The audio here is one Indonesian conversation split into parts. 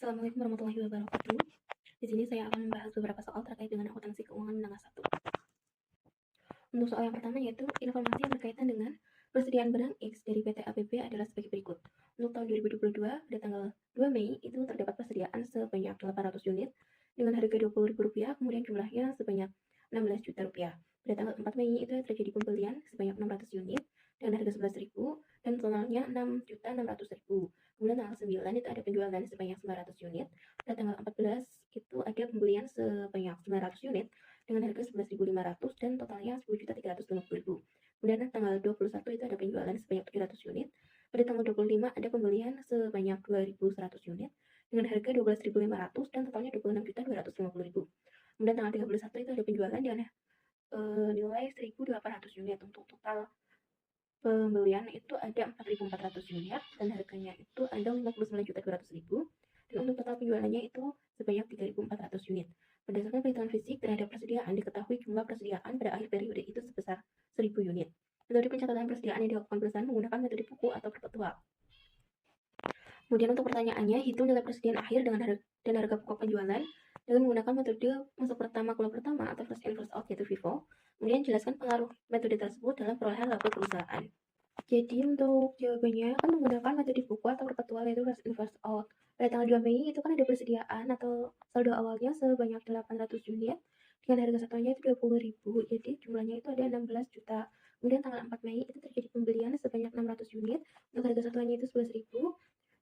Assalamualaikum warahmatullahi wabarakatuh. Di sini saya akan membahas beberapa soal terkait dengan akuntansi keuangan menengah 1. Untuk soal yang pertama yaitu informasi yang berkaitan dengan persediaan benang X dari PT ABB adalah sebagai berikut. Untuk tahun 2022 pada tanggal 2 Mei itu terdapat persediaan sebanyak 800 unit dengan harga Rp20.000, kemudian jumlahnya sebanyak Rp16 juta. Pada tanggal 4 Mei itu terjadi pembelian sebanyak 600 unit dengan harga Rp11.000 dan totalnya Rp6.600.000. Kemudian tanggal 9 itu ada penjualan sebanyak 900 unit. Pada tanggal 14 itu ada pembelian sebanyak 900 unit dengan harga Rp11.500 dan totalnya Rp10.350.000. Kemudian tanggal 21 itu ada penjualan sebanyak 700 unit. Pada tanggal 25 ada pembelian sebanyak 2.100 unit dengan harga Rp12.500 dan totalnya Rp26.250.000. Kemudian tanggal 31 itu ada penjualan dengan nilai 1.800 unit. Untuk total pembelian itu ada 4.400 unit dan harganya itu ada Rp59.200.000 dan untuk total penjualannya itu sebanyak 3.400 unit. Berdasarkan perhitungan fisik terhadap persediaan, diketahui jumlah persediaan pada akhir periode itu sebesar 1.000 unit. Metode pencatatan persediaan yang dilakukan perusahaan menggunakan metode buku atau perpetual. Kemudian untuk pertanyaannya, hitung nilai persediaan akhir dan harga pokok penjualan dengan menggunakan metode masuk pertama keluar pertama atau first in first out yaitu FIFO. Kemudian jelaskan pengaruh metode tersebut dalam perolehan laba perusahaan. Jadi untuk jawabannya kan menggunakan metode buku atau perpetual yaitu first in first out. Pada tanggal 2 Mei itu kan ada persediaan atau saldo awalnya sebanyak 800 unit dengan harga satuannya itu 20.000. Jadi jumlahnya itu ada 16 juta. Kemudian tanggal 4 Mei itu terjadi pembelian sebanyak 600 unit dengan harga satuannya itu 11.000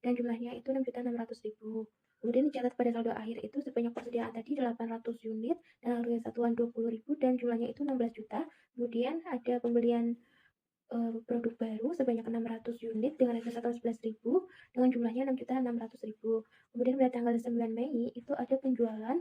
dan jumlahnya itu 6.600.000. Kemudian dicatat pada saldo akhir itu sebanyak persediaan tadi 800 unit dan harga satuan 20.000 dan jumlahnya itu 16 juta. Kemudian ada pembelian produk baru sebanyak 600 unit dengan harga satuan 11.000 dengan jumlahnya 6.600.000. Kemudian pada tanggal 9 Mei itu ada penjualan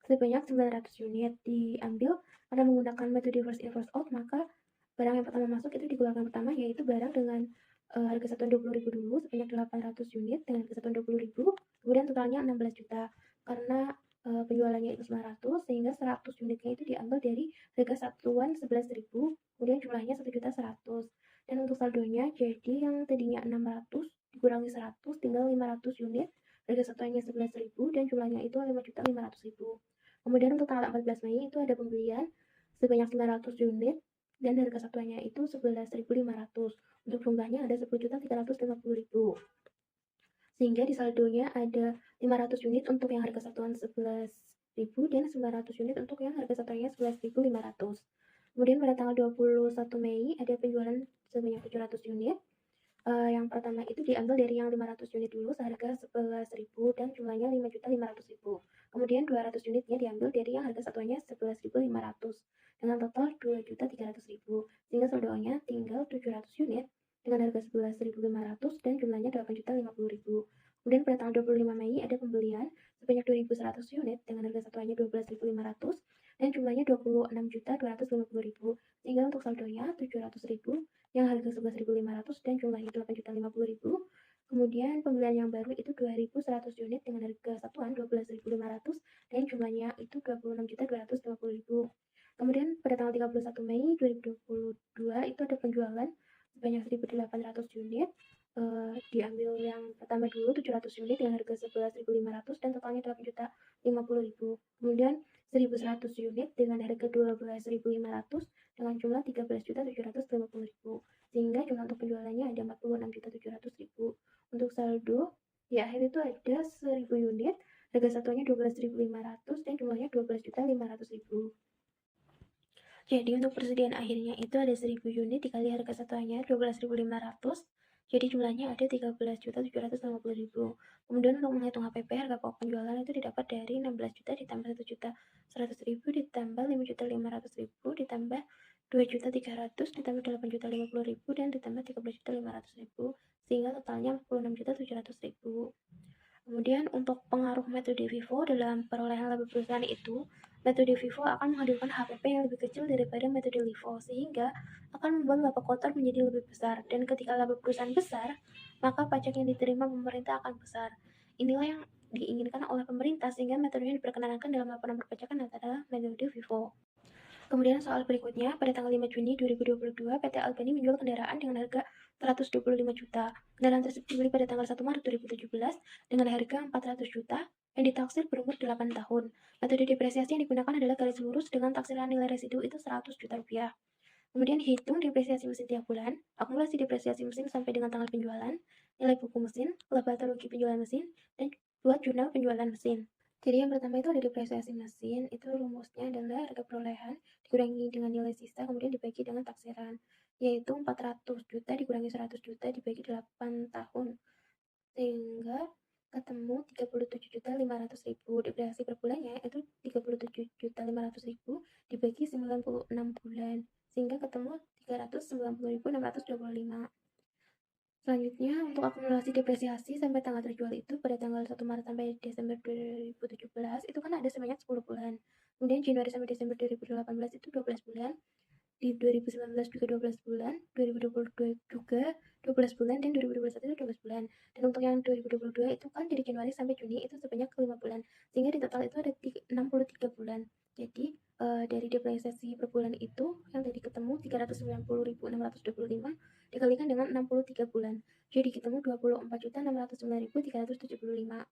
sebanyak 900 unit diambil karena menggunakan metode first in first out, maka barang yang pertama masuk itu dikeluarkan pertama yaitu barang dengan harga satuan 20.000 dulu sebanyak 800 unit dengan harga satuan 20.000, kemudian totalnya 16 juta karena penjualannya itu 900 sehingga 100 unitnya itu diambil dari harga satuan 11.000, kemudian jumlahnya 1.100.000. Dan untuk saldonya jadi yang tadinya 600 dikurangi 100 tinggal 500 unit, harga satuannya 11.000 dan jumlahnya itu 5.500.000. Kemudian untuk tanggal 14 Mei itu ada pembelian sebanyak 900 unit dan harga satuannya itu 11.500. Untuk jumlahnya ada 10.350.000. Sehingga di saldonya ada 500 unit untuk yang harga satuan 11.000 dan 900 unit untuk yang harga satuannya 11.500. Kemudian pada tanggal 21 Mei ada penjualan sebanyak 700 unit. Yang pertama itu diambil dari yang 500 unit dulu seharga 11.000 dan jumlahnya 5.500.000. Kemudian 200 unitnya diambil dari yang harga satuannya 11.500 dengan total 2.300.000 sehingga saldonya tinggal 700 unit dengan harga 11.500 dan jumlahnya 8.050.000. Kemudian pada tanggal 25 Mei ada pembelian sebanyak 2.100 unit dengan harga satuannya 12.500 dan jumlahnya 26.250.000 sehingga untuk saldonya 700.000 yang harga 11.500 dan jumlahnya 8.050.000. Kemudian pembelian yang baru itu 2.100 unit dengan harga satuan 12.500 dan jumlahnya itu 26.250.000. Kemudian pada tanggal 31 Mei 2022 itu ada penjualan sebanyak 1.800 unit. Diambil yang pertama dulu 700 unit dengan harga 11.500 dan totalnya 8.050.000. Kemudian 1.100 unit dengan harga 12.500 dengan jumlah 13.750.000 sehingga jumlah untuk penjualannya ada 46.700.000. Untuk saldo di akhir itu ada 1.000 unit, harga satuannya 12.500 dan jumlahnya 12.500.000. Jadi untuk persediaan akhirnya itu ada 1.000 unit dikali harga satuannya 12.500, jadi jumlahnya ada 13.750.000. Kemudian untuk menghitung HPP, harga pokok penjualan itu didapat dari 16 juta ditambah 1.100.000 ditambah 5.500.000 ditambah 2.300.000 ditambah 8.050.000 dan ditambah 13.500.000 sehingga totalnya 46.700.000. Kemudian untuk pengaruh metode FIFO dalam perolehan laba perusahaan itu, metode FIFO akan menghadirkan HPP yang lebih kecil daripada metode LIFO sehingga akan membuat laba kotor menjadi lebih besar, dan ketika laba perusahaan besar, maka pajak yang diterima pemerintah akan besar. Inilah yang diinginkan oleh pemerintah sehingga metode yang diperkenankan dalam laporan perpajakan adalah metode FIFO. Kemudian soal berikutnya, pada tanggal 5 Juni 2022, PT Albani menjual kendaraan dengan harga 125 juta. Kendaraan tersebut dibeli pada tanggal 1 Maret 2017 dengan harga 400 juta yang ditaksir berumur 8 tahun. Metode depresiasi yang digunakan adalah garis lurus dengan taksiran nilai residu itu 100 juta rupiah. Kemudian hitung depresiasi mesin tiap bulan, akumulasi depresiasi mesin sampai dengan tanggal penjualan, nilai buku mesin, laba atau rugi penjualan mesin, dan buat jurnal penjualan mesin. Jadi yang pertama itu ada depresiasi mesin, itu rumusnya adalah harga perolehan dikurangi dengan nilai sisa kemudian dibagi dengan taksiran, yaitu 400 juta dikurangi 100 juta dibagi 8 tahun, sehingga ketemu 37.500.000. Depresiasi per bulannya itu 37.500.000 dibagi 96 bulan, sehingga ketemu 390.625. Selanjutnya, untuk akumulasi depresiasi sampai tanggal terjual itu pada tanggal 1 Maret sampai Desember 2017 itu kan ada sebanyak 10 bulan. Kemudian Januari sampai Desember 2018 itu 12 bulan. Di 2019 juga 12 bulan, 2022 juga 12 bulan, dan 2021 itu 12 bulan. Dan untuk yang 2022 itu kan dari Januari sampai Juni itu sebanyak 5 bulan. Sehingga di total itu ada 63 bulan. Jadi dari depresiasi per bulan itu yang tadi ketemu 390.625 dikalikan dengan 63 bulan. Jadi ketemu 24.609.375.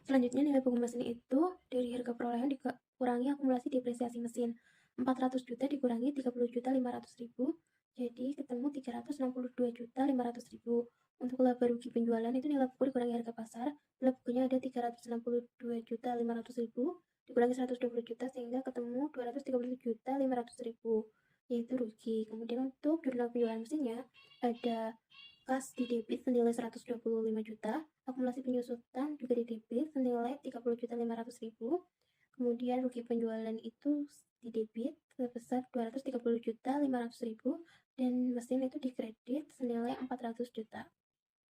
Selanjutnya nilai buku mesin itu dari harga perolehan dikurangi akumulasi depresiasi mesin. 400 juta dikurangi 30.500.000 jadi ketemu 362.500.000. Untuk laba rugi penjualan itu nilai buku dikurangi harga pasar, nilai bukunya ada 362.500.000 dikurangi 120 juta sehingga ketemu 237.500.000 yaitu rugi. Kemudian untuk jurnal penjualan mesinnya ada kas di debit senilai 125 juta, akumulasi penyusutan juga di debit senilai 30.500.000, kemudian rugi penjualan itu di debit sebesar 230.500.000 dan mesin itu di kredit senilai 400 juta.